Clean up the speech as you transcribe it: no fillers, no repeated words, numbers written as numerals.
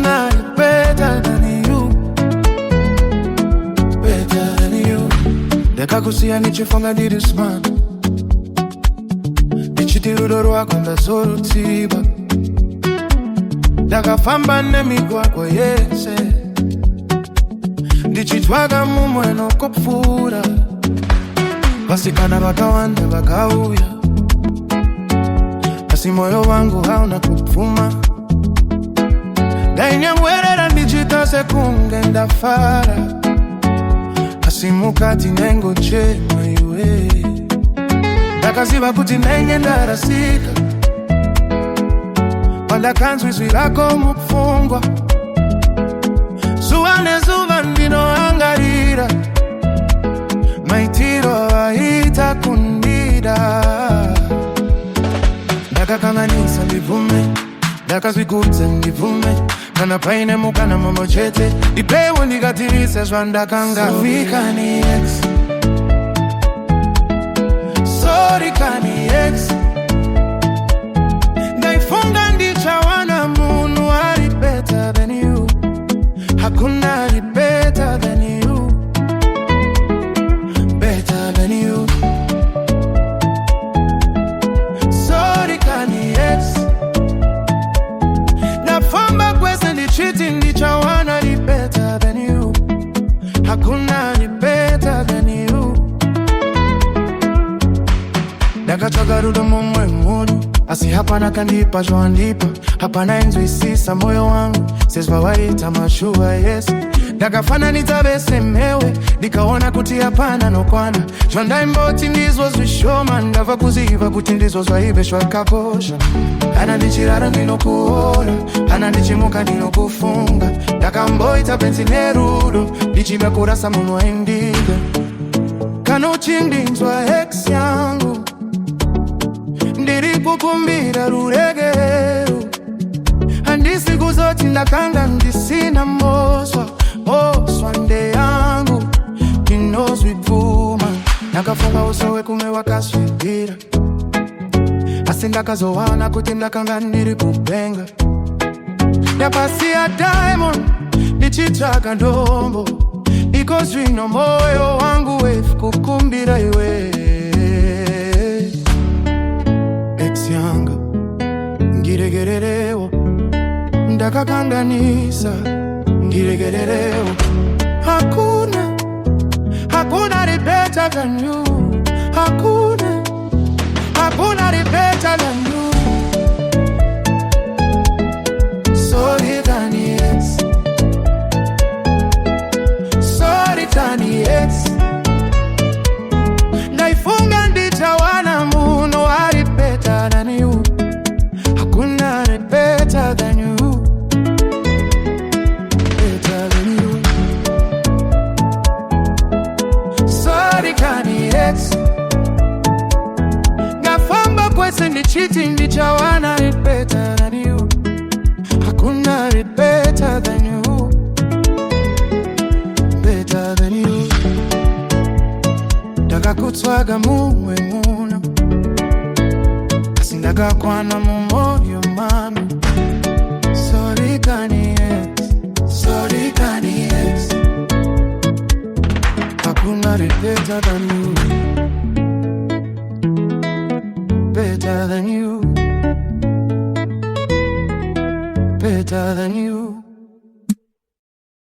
Hakuna better than you, better than you. Ndakakusiya nichifunga ndiri smart, ndichiti rudo rwako ndazorutiba. Ndakafamba nemigwagwa yese, ndichitsvaga mumwe nokupfuura. Vasikana vakawanda vakauya, asi moyo wangu hauna kupfuma. Ndainyamwerera ndichita sekunge ndafara, asi mukati nengochema iwe. Ndakaziva kuti ndenge ndarasika, pandakanzwa izwi rako mupfungwa. Zuva nezuva ndinoangarira, maitiro aita kundida. Ndakakanganisa ndibvume, ndakazvikudza ndibvume. Kana paine mukana mumwe chete, ndipewo ndikatirise zvandakanga. Sorry kani ex, sorry kani ex. Ndaifunga ndichawana munhu ari better than you. Hakuna ari better than you, better than you. Sorry kani ex, nafamba kwese ndichiti ndichawana ari better than you. Hakuna ari better than you. Ndakatsvaga rudo mumwe munhu, asi hapana kandipa zvawandipa. Hapana inzwisisa moyo wangu sezva waita mashuva yese. Ndakafananidza vese mhewe, ndikaona kuti hapana nokwana. Zvandaimboti ndizvo zvishoma, ndabva kuziva kuti ndizvo zvaive zvakakosha. Kana ndichirara ndinokuora, kana ndichimuka ndinokufunga. Ndakamboita benzi nerudo, ndichida kurasa munhu waindida. Kana uchindinzwa ex yangu, ndiri kukumbira ruregerero. Handisi kuzoti ndakanga ndisina moswa, moswa ndeyangu ndinozvibvuma. Ndakafunga uso wekumwe wakasvibira, asi ndakazowana kuti ndakanga ndiri kupenga. Ndapasiya diamond ndichitsvaga ndombo, iko zvino moyo wangu wefu kukumbira iwe. Ex yanga ndiregererewo, ndakakanganisa ndiregererewo. Hakuna, hakuna ari better than you. Hakuna, hakuna ari better than you. Sorry kani ex, sorry kani ex. Ndaifunga ndichawana munhu ari better than you. Hakuna ari better than you, better than you. Sorry kani ex, ngafamba kwese ndichiti ndichawana ari better than you. Hakuna ari better than you, better than you. Ndakakutsvaga mumwe munhu, asi ndakakwana mumoyo mami. Sorry kani ex, sorry kani ex. Hakuna ari better than you, better than you, better than you.